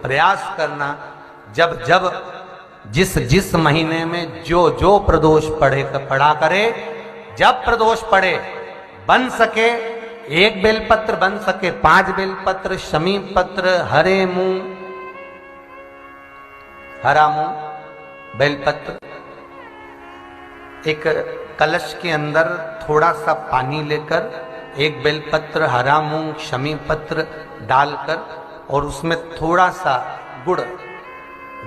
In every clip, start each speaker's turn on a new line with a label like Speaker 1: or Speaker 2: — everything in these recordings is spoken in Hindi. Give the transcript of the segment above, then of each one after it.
Speaker 1: प्रयास करना, जब जब जिस जिस महीने में जो जो प्रदोष पढ़ा करे, जब प्रदोष पढ़े, बन सके 1 बेलपत्र, बन सके 5 बेलपत्र, शमी पत्र, हरे मुंह, हरा मुंह, बेलपत्र, एक कलश के अंदर थोड़ा सा पानी लेकर 1 बेलपत्र, हरा मूंग, शमी पत्र डालकर और उसमें थोड़ा सा गुड़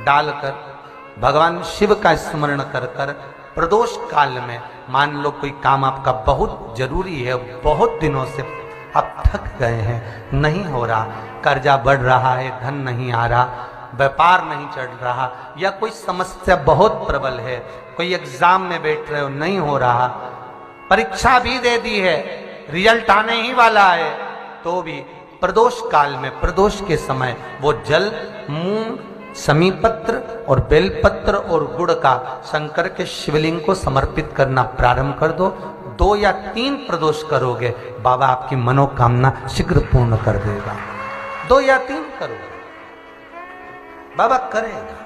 Speaker 1: डालकर भगवान शिव का स्मरण कर कर प्रदोष काल में, मान लो कोई काम आपका बहुत जरूरी है, बहुत दिनों से आप थक गए हैं, नहीं हो रहा, कर्जा बढ़ रहा है, धन नहीं आ रहा, व्यापार नहीं चढ़ रहा, या कोई समस्या बहुत प्रबल है, कोई एग्जाम में बैठ रहे हो नहीं हो रहा, परीक्षा भी दे दी है, रिजल्ट आने ही वाला है, तो भी प्रदोष काल में, प्रदोष के समय वो जल मूंग, शमी पत्र और बेलपत्र और गुड़ का शंकर के शिवलिंग को समर्पित करना प्रारंभ कर दो। 2 या 3 प्रदोष करोगे, बाबा आपकी मनोकामना शीघ्र पूर्ण कर देगा। 2 या 3 करोगे, बाबा करेगा।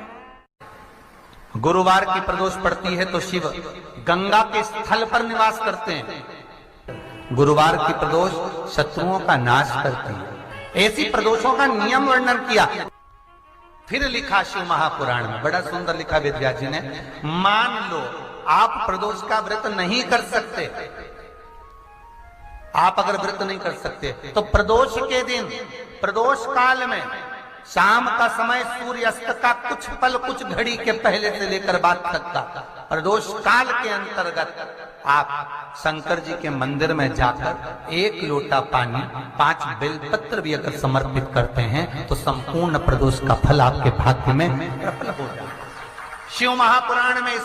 Speaker 1: गुरुवार की प्रदोष पड़ती है तो शिव गंगा के स्थल पर निवास करते हैं। गुरुवार की प्रदोष शत्रुओं का नाश करती है। ऐसी प्रदोषों का नियम वर्णन किया, फिर लिखा शिव महापुराण में, बड़ा सुंदर लिखा वेदव्यास जी ने। मान लो आप प्रदोष का व्रत नहीं कर सकते, आप अगर व्रत नहीं कर सकते तो प्रदोष के दिन, प्रदोष काल में शाम का समय सूर्यास्त का कुछ पल, कुछ घड़ी के पहले से लेकर बाद तक का प्रदोष काल के अंतर्गत आप शंकर जी के मंदिर में जाकर 1 लोटा पानी, 5 बेलपत्र भी अगर समर्पित करते हैं तो संपूर्ण प्रदोष का फल आपके भाग्य में प्रबल हो जाए। शिव महापुराण में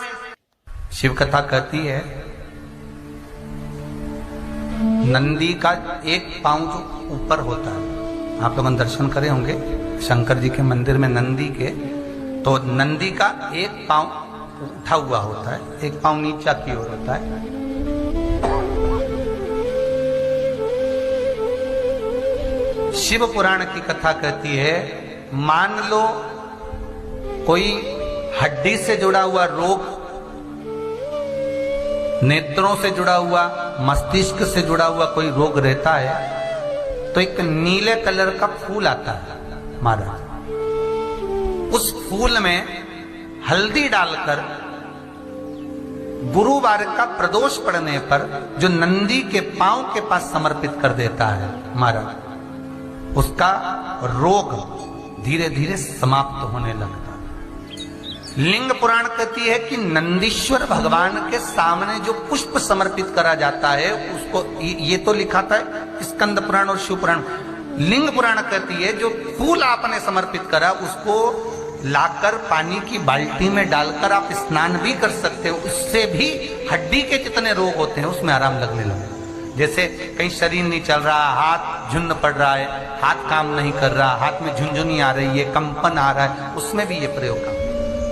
Speaker 1: शिव कथा कहती है, नंदी का 1 पांव जो ऊपर होता है, आप लोग दर्शन करे होंगे शंकर जी के मंदिर में नंदी के, तो नंदी का 1 पांव उठा हुआ होता है, 1 पांव नीचा की ओर होता है। शिव पुराण की कथा कहती है, मान लो कोई हड्डी से जुड़ा हुआ रोग, नेत्रों से जुड़ा हुआ, मस्तिष्क से जुड़ा हुआ कोई रोग रहता है, तो एक नीले कलर का फूल आता है महाराज, उस फूल में हल्दी डालकर गुरुवार का प्रदोष पड़ने पर जो नंदी के पांव के पास समर्पित कर देता है महाराज, उसका रोग धीरे धीरे समाप्त होने लगता है। लिंग पुराण कहती है कि नंदीश्वर भगवान के सामने जो पुष्प समर्पित करा जाता है उसको, ये तो लिखा था स्कंद पुराण और शिव पुराण। लिंग पुराण कहती है जो फूल आपने समर्पित करा उसको लाकर पानी की बाल्टी में डालकर आप स्नान भी कर सकते हो, उससे भी हड्डी के जितने रोग होते हैं उसमें आराम लगने लगे। जैसे कहीं शरीर नहीं चल रहा, हाथ झुन्न पड़ रहा है, हाथ काम नहीं कर रहा, हाथ में झुनझुनी आ रही है, कंपन आ रहा है, उसमें भी ये प्रयोग का,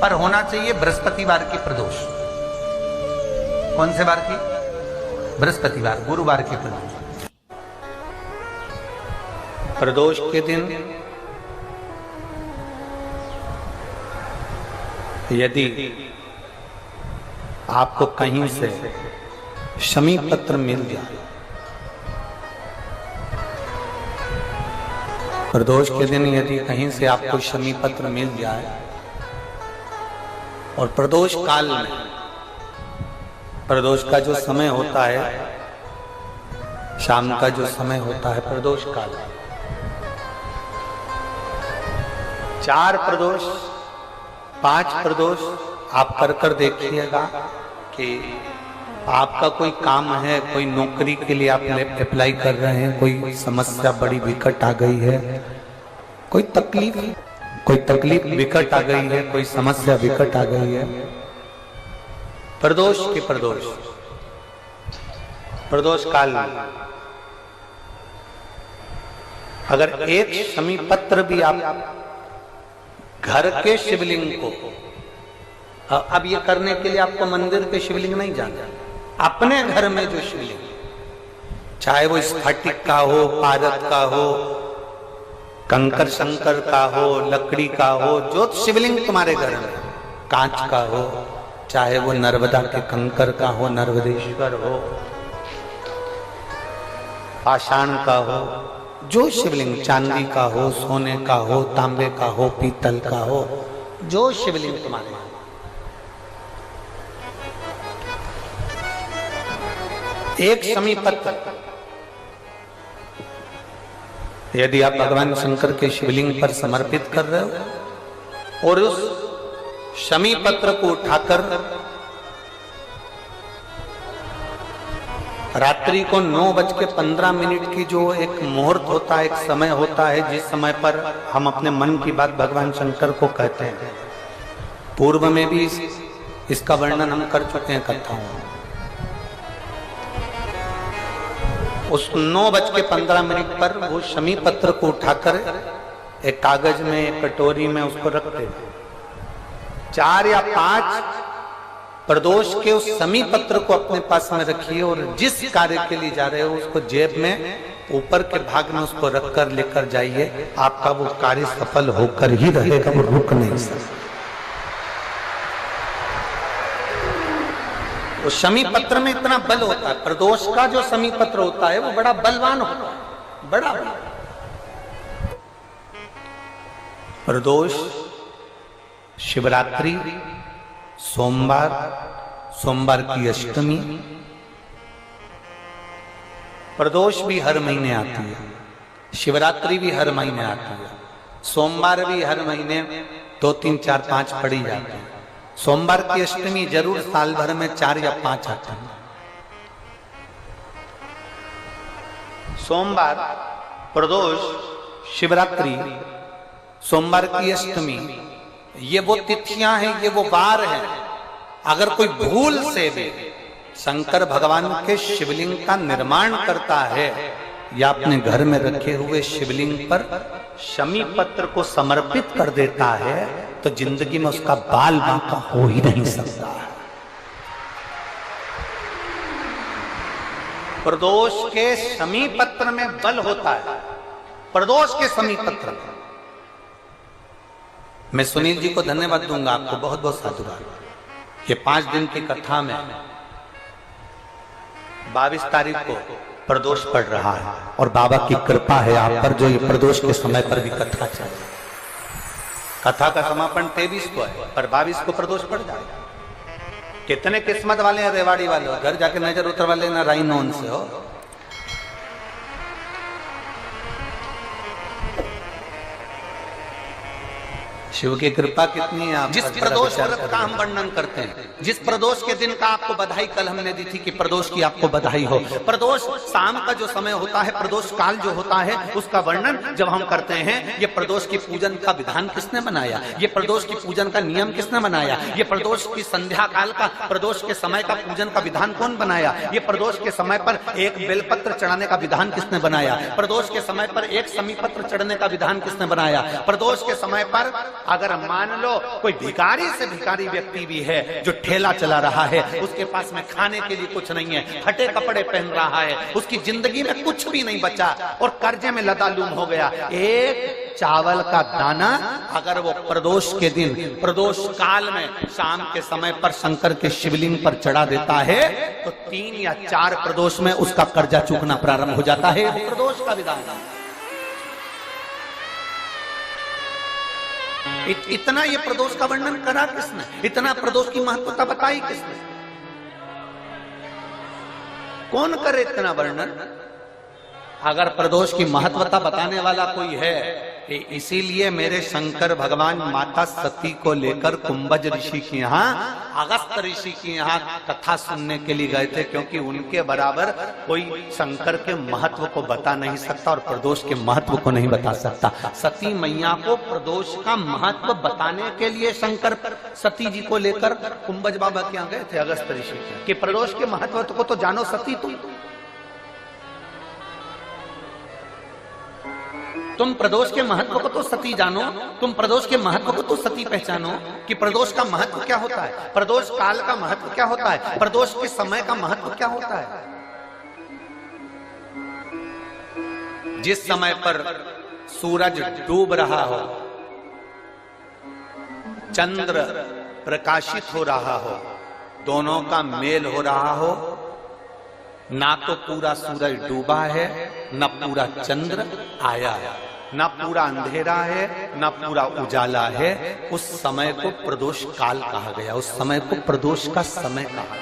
Speaker 1: पर होना चाहिए बृहस्पतिवार की प्रदोष। कौन से बार की? बृहस्पतिवार, गुरुवार की प्रदोष। प्रदोष के दिन यदि आपको कहीं से शमी पत्र मिल जाए, प्रदोष के दिन यदि कहीं से आपको शमी पत्र मिल जाए और प्रदोष काल में, प्रदोष का जो समय होता है, शाम का जो समय होता है प्रदोष काल, 4 प्रदोष 5 प्रदोष आप कर कर देखिएगा कि आपका कोई काम है, कोई नौकरी के लिए आप अप्लाई कर रहे हैं, कोई समस्या बड़ी विकट आ गई है, कोई तकलीफ विकट आ गई है, कोई समस्या विकट आ गई है, प्रदोष के प्रदोष काल में अगर 1 शमी पत्र भी आप घर के शिवलिंग को, अब ये करने के लिए आपको मंदिर के शिवलिंग नहीं जाना, अपने घर में जो शिवलिंग, चाहे वो स्फटिक का हो, पारद का हो, कंकर शंकर का हो, लकड़ी का हो, जो शिवलिंग तुम्हारे घर में, कांच का हो, चाहे वो नर्मदा के कंकर का हो, नर्मदेश्वर हो, पाषाण का हो, जो शिवलिंग चांदी का हो, सोने का हो, तांबे का हो, पीतल का हो, जो शिवलिंग तुम्हारे, एक समीपत्र यदि आप भगवान शंकर के शिवलिंग पर समर्पित कर रहे हो और उस शमी पत्र को उठाकर रात्रि को 9:15 की जो एक मुहूर्त होता है, एक समय होता है जिस समय पर हम अपने मन की बात भगवान शंकर को कहते हैं, पूर्व में भी इसका वर्णन हम कर चुके हैं कथाओं में। उस 9:15 पर वो शमी पत्र को उठाकर एक कागज में, एक कटोरी में उसको रखते, 4 या 5 प्रदोष के उस शमी पत्र को अपने पास में रखिए और जिस कार्य के लिए जा रहे हो उसको जेब में ऊपर के भाग में उसको रखकर लेकर जाइए, आपका वो कार्य सफल होकर ही रहेगा, वो रुक नहीं सकता। वो शमी पत्र में इतना बल होता है, प्रदोष का जो शमी पत्र होता है वो बड़ा बलवान होता है, बड़ा प्रदोष, शिवरात्रि, सोमवार, सोमवार की अष्टमी, प्रदोष भी हर महीने आती है, शिवरात्रि भी हर महीने आती है, सोमवार भी हर महीने 2, 3, 4, 5 पड़ी जाती है। सोमवार की अष्टमी जरूर साल भर में 4 या 5 आते हैं। सोमवार, प्रदोष, शिवरात्रि, सोमवार की अष्टमी, ये वो तिथियां हैं, ये वो वार हैं। अगर कोई भूल से भी शंकर भगवान के शिवलिंग का निर्माण करता है या अपने घर में रखे हुए शिवलिंग पर शमी पत्र को समर्पित कर देता है तो जिंदगी में उसका बाल बांका हो ही नहीं सकता। प्रदोष के शमी पत्र में बल होता है, प्रदोष के शमी पत्र में। मैं सुनील जी को धन्यवाद दूंगा, आपको बहुत बहुत साधुवाद। ये 5 दिन की कथा में 22 तारीख को प्रदोष पड़ रहा है और बाबा की कृपा है आप पर, जो ये प्रदोष के समय पर भी कथा चल रही। कथा का समापन 23 को है पर 22 को प्रदोष पड़ जाएगा। कितने किस्मत वाले हैं रेवाड़ी वाले, घर जाके नजर उतरवा लेना राइनोन से हो। शिव की कृपा कितनी है आप। जिस प्रदोष व्रत का हम वर्णन करते हैं, जिस प्रदोष के दिन का आपको बधाई कल हमने दी थी कि प्रदोष की आपको बधाई हो। प्रदोष शाम का जो समय होता है, प्रदोष काल जो होता है, उसका वर्णन जब हम करते हैं, ये प्रदोष की पूजन का विधान किसने बनाया, ये प्रदोष की पूजन का नियम किसने बनाया, ये प्रदोष की संध्या काल का, प्रदोष के समय का पूजन का विधान कौन बनाया, ये प्रदोष के समय पर एक बेलपत्र चढ़ाने का विधान किसने बनाया, प्रदोष के समय पर एक शमी पत्र चढ़ने का विधान किसने बनाया। प्रदोष के समय पर अगर मान लो कोई भिखारी से भिखारी व्यक्ति भी है जो ठेला चला रहा है, उसके पास में खाने के लिए कुछ नहीं है, फटे कपड़े पहन रहा है, उसकी जिंदगी में कुछ भी नहीं बचा और कर्जे में लदालूम हो गया, एक चावल का दाना अगर वो प्रदोष के दिन, प्रदोष काल में शाम के समय पर शंकर के शिवलिंग पर चढ़ा देता है तो 3 या 4 प्रदोष में उसका कर्जा चूकना प्रारंभ हो जाता है। प्रदोष का विधान इतना ये प्रदोष का वर्णन करा किसने, इतना प्रदोष की महत्वता बताई किसने, कौन करे इतना वर्णन। अगर प्रदोष की महत्वता बताने वाला कोई है, इसीलिए मेरे शंकर भगवान माता सती को लेकर कुंभज ऋषि के यहाँ, अगस्त ऋषि के यहाँ कथा सुनने के लिए गए थे, क्योंकि उनके बराबर कोई शंकर के महत्व को बता नहीं सकता और प्रदोष के महत्व को नहीं बता सकता। सती मैया को प्रदोष का महत्व बताने के लिए शंकर सती जी को लेकर कुंभज बाबा के यहाँ गए थे, अगस्त ऋषि के, कि प्रदोष के महत्व को तो जानो सती, तुम प्रदोष के महत्व को तो सती जानो, तुम प्रदोष के महत्व को तो सती पहचानो कि प्रदोष का महत्व क्या होता है, प्रदोष काल का महत्व क्या होता है, प्रदोष के समय का महत्व क्या होता है। जिस समय पर सूरज डूब रहा हो, चंद्र प्रकाशित हो रहा हो, दोनों का मेल हो रहा हो, ना तो पूरा सूरज डूबा है, ना पूरा चंद्र आया है, ना पूरा अंधेरा है, ना पूरा उजाला है, उस समय को प्रदोष काल कहा गया। उस समय को प्रदोष का समय कहा,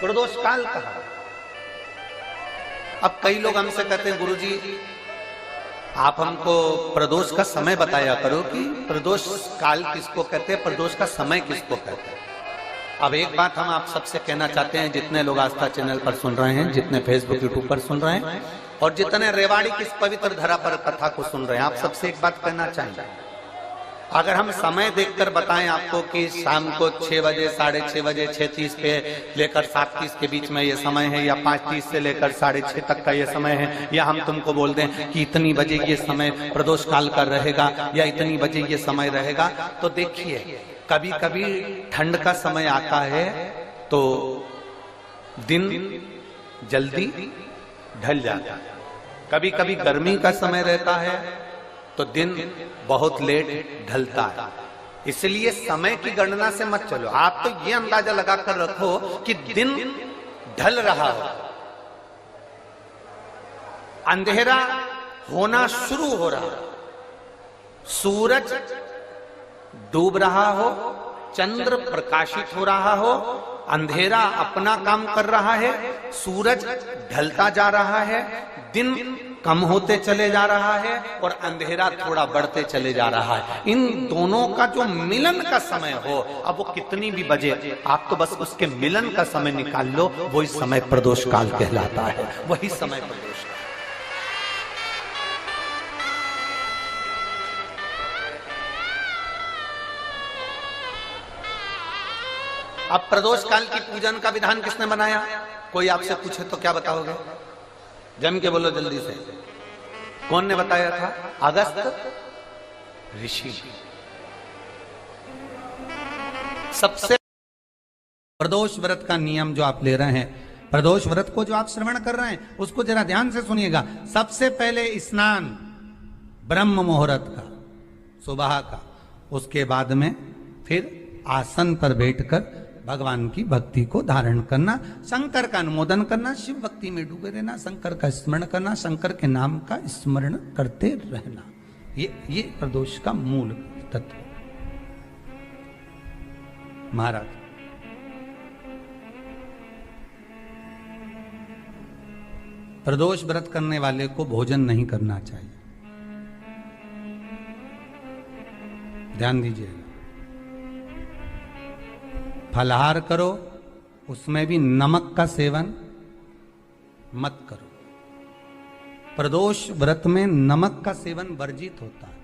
Speaker 1: प्रदोष काल कहा। अब कई लोग हमसे कहते हैं गुरुजी आप हमको प्रदोष का समय बताया करो कि प्रदोष काल किसको कहते हैं, प्रदोष का समय किसको कहते हैं। अब एक बात हम आप सबसे कहना चाहते हैं, जितने लोग आस्था चैनल पर सुन रहे हैं, जितने फेसबुक यूट्यूब पर सुन रहे हैं और जितने रेवाड़ी की इस पवित्र धरा पर कथा को सुन रहे हैं, आप सबसे एक बात कहना चाहेंगे, अगर हम समय देखकर बताएं आपको कि शाम को 6 बजे, 6:30 बजे, 6:30 पे लेकर 7:30 के बीच में ये समय है, या 5:30 से लेकर 6:30 तक का ये समय है, या हम तुमको बोल दें कि इतनी बजे ये समय प्रदोष काल का रहेगा या इतनी बजे ये समय रहेगा, तो देखिए कभी कभी ठंड का समय आता है तो दिन जल्दी ढल जाता है, कभी कभी गर्मी का समय रहता है तो दिन बहुत लेट ढलता है। इसलिए समय की गणना से मत चलो, आप तो ये अंदाजा लगाकर रखो कि दिन ढल रहा हो, अंधेरा होना शुरू हो रहा हो, सूरज डूब रहा हो, चंद्र प्रकाशित हो रहा हो, अंधेरा अपना काम कर रहा है, सूरज ढलता जा रहा है, दिन कम होते चले जा रहा है और अंधेरा थोड़ा बढ़ते चले जा रहा है। इन दोनों का जो मिलन का समय हो, अब वो कितनी भी बजे, आप तो बस उसके मिलन का समय निकाल लो, वही समय प्रदोष काल कहलाता है, वही समय प्रदोष काल। अब प्रदोष काल की पूजन का विधान किसने बनाया? कोई आपसे पूछे तो क्या बताओगे? जम के बोलो जल्दी से, कौन ने बताया था? अगस्त ऋषि। सबसे प्रदोष व्रत का नियम जो आप ले रहे हैं, प्रदोष व्रत को जो आप श्रवण कर रहे हैं, उसको जरा ध्यान से सुनिएगा। सबसे पहले स्नान ब्रह्म मुहूर्त का, सुबह का, उसके बाद में फिर आसन पर बैठकर भगवान की भक्ति को धारण करना, शंकर का अनुमोदन करना, शिव भक्ति में डूबे रहना, शंकर का स्मरण करना, शंकर के नाम का स्मरण करते रहना, ये प्रदोष का मूल तत्व। महाराज प्रदोष व्रत करने वाले को भोजन नहीं करना चाहिए, ध्यान दीजिएगा। फलाहार करो, उसमें भी नमक का सेवन मत करो। प्रदोष व्रत में नमक का सेवन वर्जित होता है।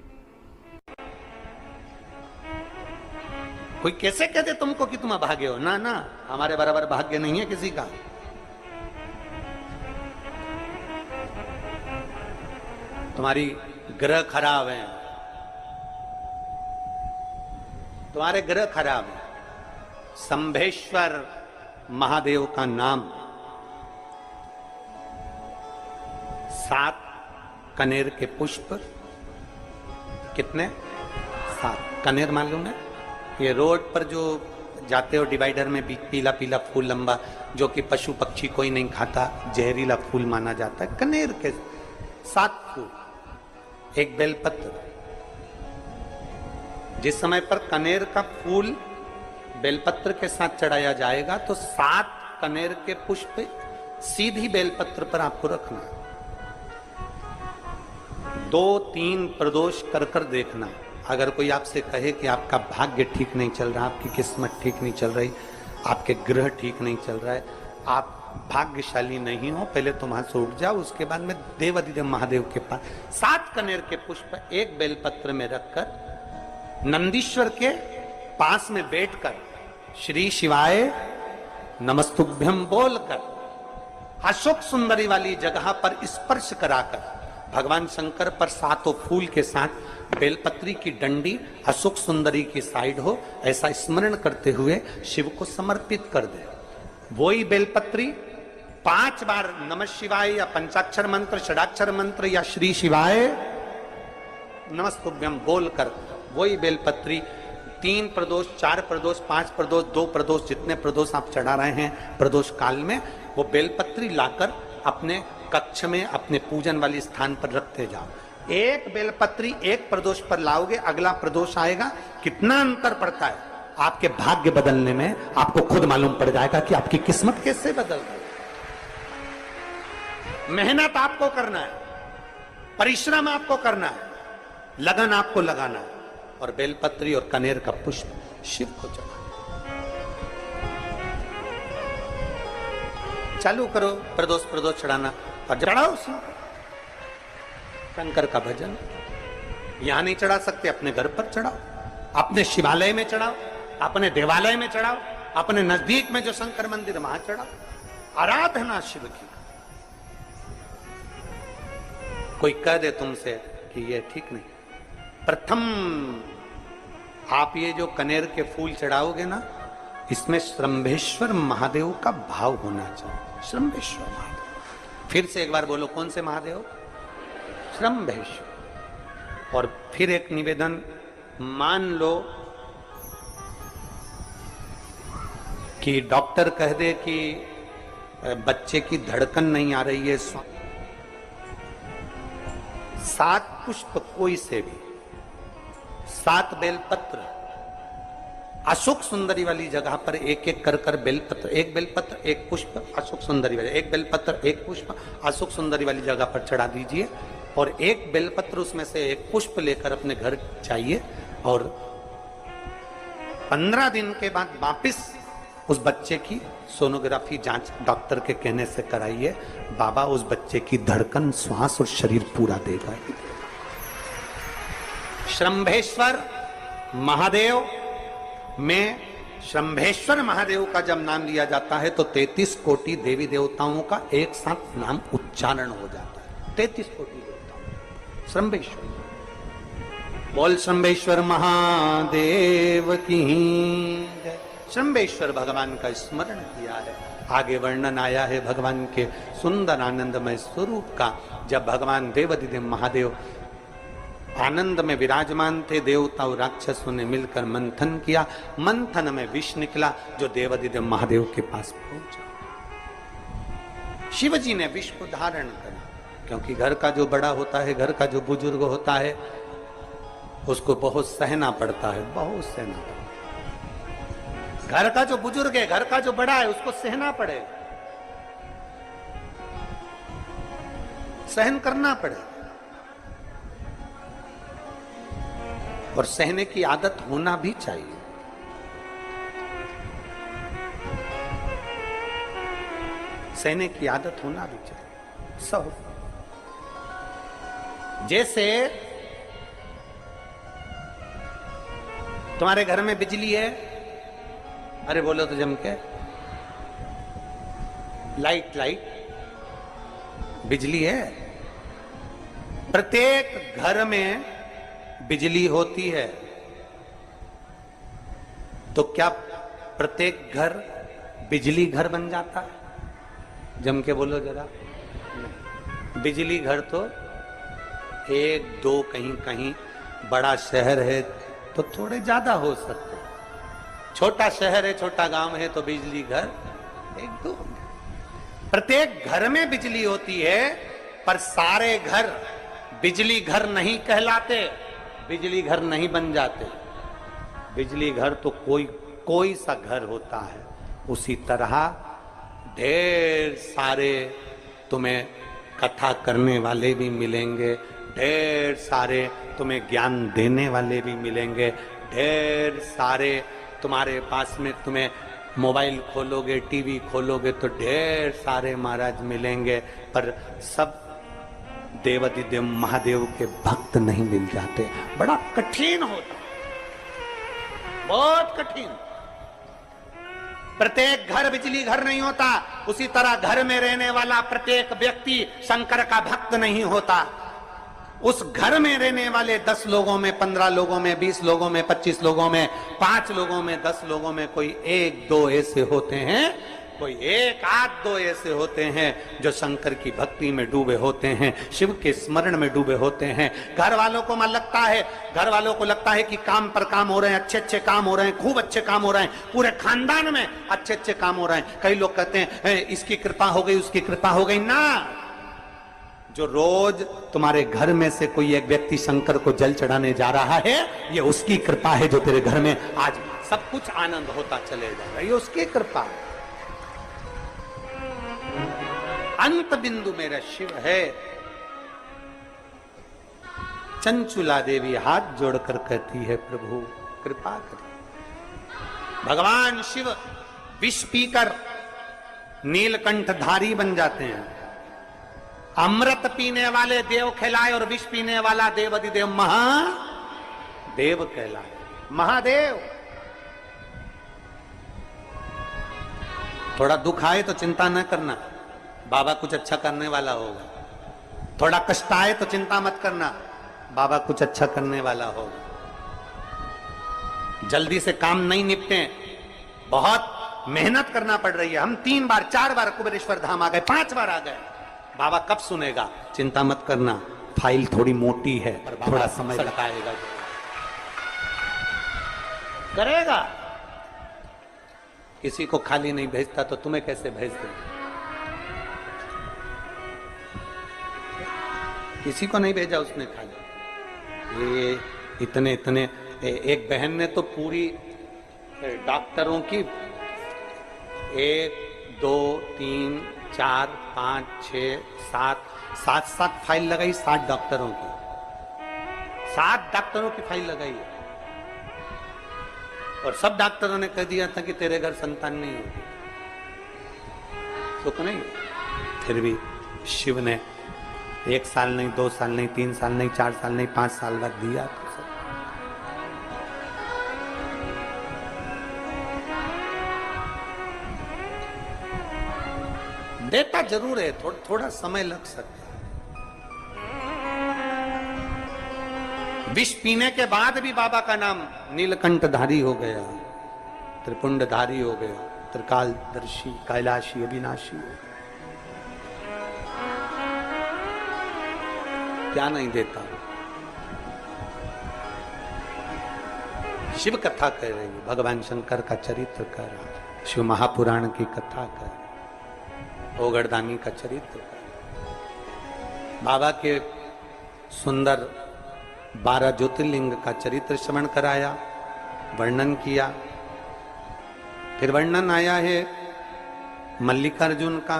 Speaker 1: कोई कैसे कहते तुमको कि तुम अभागे हो? ना ना, हमारे बराबर भाग्य नहीं है किसी का। तुम्हारी ग्रह खराब है, तुम्हारे ग्रह खराब है। संभेश्वर महादेव का नाम 7 कनेर के पुष्प, कितने? 7 कनेर मालूम है? ये रोड पर जो जाते हो डिवाइडर में पीला पीला फूल लंबा, जो कि पशु पक्षी कोई नहीं खाता, जहरीला फूल माना जाता है। कनेर के 7 फूल, एक बेलपत्र। जिस समय पर कनेर का फूल बेलपत्र के साथ चढ़ाया जाएगा तो 7 कनेर के पुष्प सीधी बेलपत्र पर आपको रखना। 2-3 प्रदोष कर कर देखना। अगर कोई आपसे कहे कि आपका भाग्य ठीक नहीं चल रहा, आपकी किस्मत ठीक नहीं चल रही, आपके ग्रह ठीक नहीं चल रहा है, आप भाग्यशाली नहीं हो, पहले तो वहां से उठ जाओ, उसके बाद में देवाधिदेव महादेव के पास 7 कनेर के पुष्प एक बेलपत्र में रखकर नंदीश्वर के पास में बैठकर श्री शिवाय नमस्तुभ्यम बोलकर अशोक सुंदरी वाली जगह पर स्पर्श कराकर भगवान शंकर पर 7 फूल के साथ बेलपत्री की डंडी अशोक सुंदरी की साइड हो, ऐसा स्मरण करते हुए शिव को समर्पित कर दे। वही बेलपत्री 5 बार नमः शिवाय या पंचाक्षर मंत्र, षडाक्षर मंत्र या श्री शिवाय नमस्तुभ्यम बोलकर वही बेलपत्री 3 प्रदोष, 4 प्रदोष, 5 प्रदोष, 2 प्रदोष, जितने प्रदोष आप चढ़ा रहे हैं प्रदोष काल में, वो बेलपत्री लाकर अपने कक्ष में अपने पूजन वाली स्थान पर रखते जाओ। एक बेलपत्री एक प्रदोष पर लाओगे, अगला प्रदोष आएगा, कितना अंतर पड़ता है आपके भाग्य बदलने में, आपको खुद मालूम पड़ जाएगा कि आपकी किस्मत कैसे बदल रही। मेहनत आपको करना है, परिश्रम आपको करना है, लगन आपको लगाना है, और बेलपत्री और कनेर का पुष्प शिव को चढ़ाना। चालू करो प्रदोष प्रदोष चढ़ाना और चढ़ाओ शंकर का भजन। यहां नहीं चढ़ा सकते, अपने घर पर चढ़ाओ, अपने शिवालय में चढ़ाओ, अपने देवालय में चढ़ाओ, अपने नजदीक में जो शंकर मंदिर वहां चढ़ाओ। आराधना शिव की। कोई कह दे तुमसे कि ये ठीक नहीं, प्रथम आप ये जो कनेर के फूल चढ़ाओगे ना, इसमें श्रंभेश्वर महादेव का भाव होना चाहिए। श्रंभेश्वर महादेव, फिर से एक बार बोलो, कौन से महादेव? श्रंभेश्वर। और फिर एक निवेदन, मान लो कि डॉक्टर कह दे कि बच्चे की धड़कन नहीं आ रही है, 7 पुष्प कोई से भी, 7 बेलपत्र अशोक सुंदरी वाली जगह पर एक एक कर कर बेलपत्र, एक बेलपत्र एक पुष्प अशोक सुंदरी वाली, एक बेलपत्र एक पुष्प अशोक सुंदरी वाली जगह पर चढ़ा दीजिए, और एक बेलपत्र उसमें से एक पुष्प लेकर अपने घर जाइए, और 15 दिन के बाद वापिस उस बच्चे की सोनोग्राफी जांच डॉक्टर के कहने से कराइए। बाबा उस बच्चे की धड़कन, श्वास और शरीर पूरा देगा। श्रंभेश्वर महादेव में, श्रंभेश्वर महादेव का जब नाम लिया जाता है तो 33 कोटि देवी देवताओं का एक साथ नाम उच्चारण हो जाता है। 33 कोटि देवताओं। श्रंभेश्वर, बोल श्रंभेश्वर महादेव की। श्रंभेश्वर भगवान का स्मरण किया है। आगे वर्णन आया है भगवान के सुंदर आनंदमय स्वरूप का। जब भगवान देवाधिदेव महादेव आनंद में विराजमान थे, देवता और राक्षसों ने मिलकर मंथन किया, मंथन में विष निकला जो देवाधिदेव महादेव के पास पहुंचा। शिव जी ने विष को धारण किया, क्योंकि घर का जो बड़ा होता है, घर का जो बुजुर्ग होता है, उसको बहुत सहना पड़ता है, बहुत सहना पड़ता है। घर का जो बुजुर्ग है, घर का जो बड़ा है, उसको सहना पड़े, सहन करना पड़े, और सहने की आदत होना भी चाहिए। सहने की आदत होना भी चाहिए। सब जैसे तुम्हारे घर में बिजली है, अरे बोलो तो जम के, लाइट बिजली है। प्रत्येक घर में बिजली होती है, तो क्या प्रत्येक घर बिजली घर बन जाता है? जम के बोलो जरा। बिजली घर तो 1 2 कहीं कहीं, बड़ा शहर है तो थोड़े ज्यादा हो सकते, छोटा शहर है, छोटा गांव है तो बिजली घर 1 2। प्रत्येक घर में बिजली होती है, पर सारे घर बिजली घर नहीं कहलाते, बिजली घर नहीं बन जाते। बिजली घर तो कोई सा घर होता है। उसी तरह ढेर सारे तुम्हें कथा करने वाले भी मिलेंगे, ढेर सारे तुम्हें ज्ञान देने वाले भी मिलेंगे, ढेर सारे तुम्हारे पास में, तुम्हें मोबाइल खोलोगे, टीवी खोलोगे तो ढेर सारे महाराज मिलेंगे, पर सब देवाधिदेव महादेव के भक्त नहीं मिल जाते। बड़ा कठिन होता, बहुत कठिन। प्रत्येक घर बिजली घर नहीं होता, उसी तरह घर में रहने वाला प्रत्येक व्यक्ति शंकर का भक्त नहीं होता। उस घर में रहने वाले 10 लोगों में, 15 लोगों में, 20 लोगों में, 25 लोगों में, 5 लोगों में, 10 लोगों में कोई 1 2 ऐसे होते हैं कोई एक आध दो ऐसे होते हैं जो शंकर की भक्ति में डूबे होते हैं, शिव के स्मरण में डूबे होते हैं। घर वालों को घर वालों को लगता है कि काम पर काम हो रहे हैं, अच्छे अच्छे काम हो रहे हैं, खूब अच्छे काम हो रहे हैं, पूरे खानदान में अच्छे अच्छे काम हो रहे हैं। कई लोग कहते हैं इसकी कृपा हो गई, उसकी कृपा हो गई। ना, जो रोज तुम्हारे घर में से कोई एक व्यक्ति शंकर को जल चढ़ाने जा रहा है, ये उसकी कृपा है जो तेरे घर में आज सब कुछ आनंद होता चले जा रहा है, ये उसकी कृपा है। अंत बिंदु मेरा शिव है। चंचुला देवी हाथ जोड़कर कहती है, प्रभु कृपा करें। भगवान शिव विष पीकर नीलकंठ धारी बन जाते हैं। अमृत पीने वाले देव कहलाए और विष पीने वाला देव अधिदेव महादेव कहलाए। महादेव। थोड़ा दुख आए तो चिंता न करना, बाबा कुछ अच्छा करने वाला होगा। थोड़ा कष्ट आए तो चिंता मत करना, बाबा कुछ अच्छा करने वाला होगा। जल्दी से काम नहीं निपटे, बहुत मेहनत करना पड़ रही है। हम 3 बार 4 बार कुबेरेश्वर धाम आ गए, 5 बार आ गए, बाबा कब सुनेगा? चिंता मत करना, फाइल थोड़ी मोटी है, थोड़ा समय लगाएगा, करेगा। किसी को खाली नहीं भेजता तो तुम्हें कैसे भेज दे? किसी को नहीं भेजा उसने खाली। ये इतने एक बहन ने तो पूरी डॉक्टरों की 1 2 3 4 5 6 7 फाइल लगाई। 7 डॉक्टरों की, 7 डॉक्टरों की फाइल लगाई है। और सब डॉक्टरों ने कह दिया था कि तेरे घर संतान नहीं होगी, सुख नहीं। फिर भी शिव ने 1 साल नहीं, 2 साल नहीं, 3 साल नहीं, 4 साल नहीं, 5 साल बाद दिया। तो देता जरूर है, थोड़ा समय लग सकता है। विष पीने के बाद भी बाबा का नाम नीलकंठधारी हो गया, त्रिपुंडधारी हो गया, त्रिकालदर्शी, कैलाशी, अविनाशी हो गया। क्या नहीं देता। शिव कथा कह रही है, भगवान शंकर का चरित्र कह रहा है, शिव महापुराण की कथा कह रहा है, ओगड़दानी का चरित्र कह रहा है। बाबा के सुंदर 12 ज्योतिर्लिंग का चरित्र श्रवण कराया, वर्णन किया। फिर वर्णन आया है मल्लिकार्जुन का।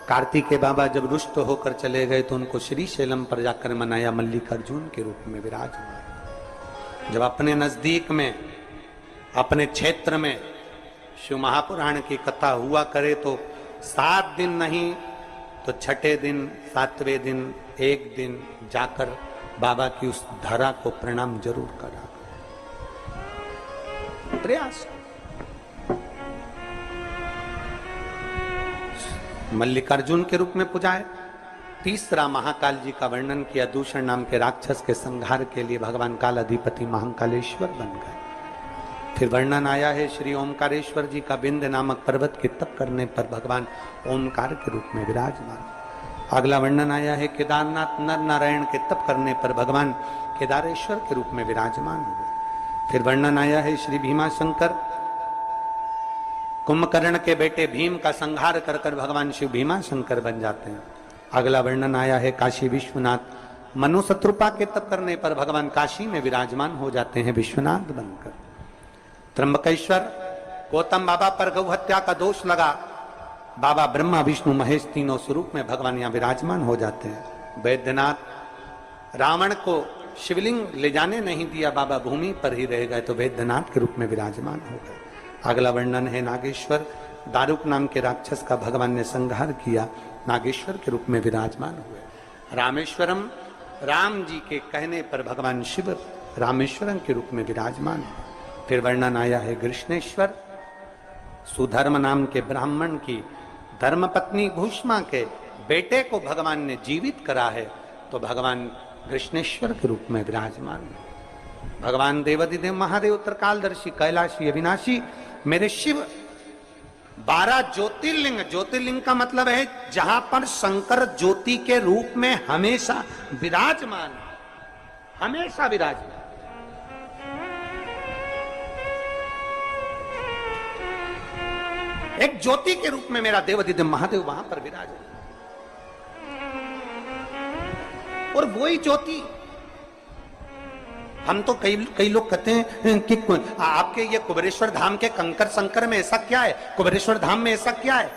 Speaker 1: कार्तिकेय बाबा जब रुष्ट होकर चले गए तो उनको श्रीशैलम पर जाकर मनाया, मल्लिकार्जुन के रूप में विराजमान। जब अपने नजदीक में, अपने क्षेत्र में शिव महापुराण की कथा हुआ करे तो 7 दिन नहीं तो 6ठे दिन, 7वें दिन, एक दिन जाकर बाबा की उस धरा को प्रणाम जरूर करा। प्रयास। मल्लिकार्जुन के रूप में पुजाए। तीसरा महाकाल जी का वर्णन किया, दूषण नाम के राक्षस के संहार के लिए भगवान काल अधिपति महाकालेश्वर बन गए। फिर वर्णन आया है श्री ओमकारेश्वर जी का, विंध्य नामक पर्वत के तप करने पर भगवान ओमकार के रूप में विराजमान। अगला वर्णन आया है केदारनाथ नर नारायण के तप करने पर भगवान केदारेश्वर के रूप में विराजमान हुए। फिर वर्णन आया है श्री भीमाशंकर, कुंभकर्ण के बेटे भीम का संहार कर कर भगवान शिव भीमाशंकर बन जाते हैं। अगला वर्णन आया है काशी विश्वनाथ, मनु शत्रुपा के तप करने पर भगवान काशी में विराजमान हो जाते हैं विश्वनाथ बनकर। त्र्यंबकेश्वर, गौतम बाबा पर गौ हत्या का दोष लगा, बाबा ब्रह्मा विष्णु महेश तीनों स्वरूप में भगवान यहाँ विराजमान हो जाते हैं। वैद्यनाथ, रावण को शिवलिंग ले जाने नहीं दिया, बाबा भूमि पर ही रह गए तो वैद्यनाथ के रूप में विराजमान हो गए। अगला वर्णन है नागेश्वर, दारुक नाम के राक्षस का भगवान ने संहार किया, नागेश्वर के रूप में विराजमान हुए। रामेश्वरम, राम जी के कहने पर भगवान शिव रामेश्वरम के रूप में विराजमान हुए। फिर वर्णन आया है कृष्णेश्वर, सुधर्म नाम के ब्राह्मण की धर्मपत्नी भूष्मा के बेटे को भगवान ने जीवित करा है तो भगवान कृष्णेश्वर के रूप में विराजमान है। भगवान देवाधिदेव महादेव, त्रिकालदर्शी, कैलाशी, अविनाशी, मेरे शिव 12 ज्योतिर्लिंग, ज्योतिर्लिंग का मतलब है जहां पर शंकर ज्योति के रूप में हमेशा विराजमान, हमेशा विराजमान। एक ज्योति के रूप में मेरा देवाधिदेव महादेव वहां पर विराजमान, और वही ज्योति हम तो कई लोग कहते हैं कि आपके ये कुबेरेश्वर धाम के कंकर संकर में ऐसा क्या है, कुबेरेश्वर धाम में ऐसा क्या है।